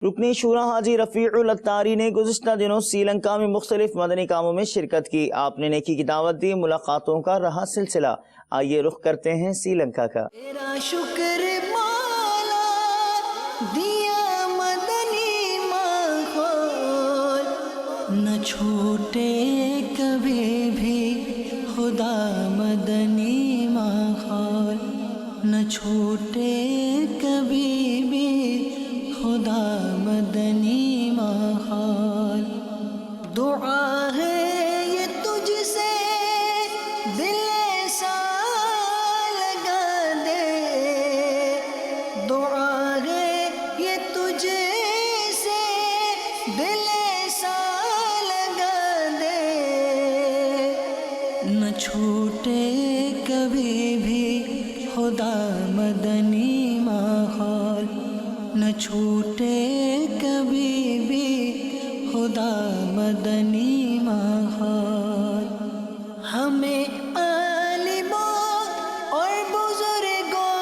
رکن شورا حاجی رفیع الاتاری نے گزشتہ دنوں سری لنکا میں مختلف مدنی کاموں میں شرکت کی. آپ نے نیکی کی دعوت دی. ملاقاتوں کا رہا سلسلہ. آئیے رخ کرتے ہیں سری لنکا کا. تیرا شکر مولا دیا مدنی ماحول، نہ چھوٹے کبھی بھی خدا مدنی ماحول، نہ چھوٹے کبھی بھی خدا مدنی ماحول. دعا ہے یہ تجھ سے دل ایسا لگا دے، دعا ہے یہ تجھ سے دل ایسا لگا دے، نہ چھوٹے کبھی بھی خدا مدنی ماحول، نہ چھوٹے کبھی بھی خدا مدنی ماحول. ہمیں عالموں اور بزرگوں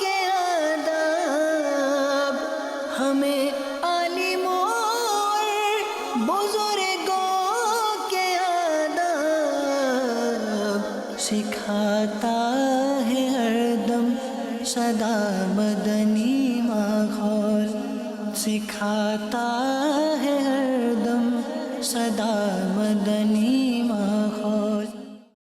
کے آداب، ہمیں عالموں اور بزرگوں کے آداب سکھاتا ہے ہر دم سدا مدنی ماحول، سکھاتا ہے ہر دم سدا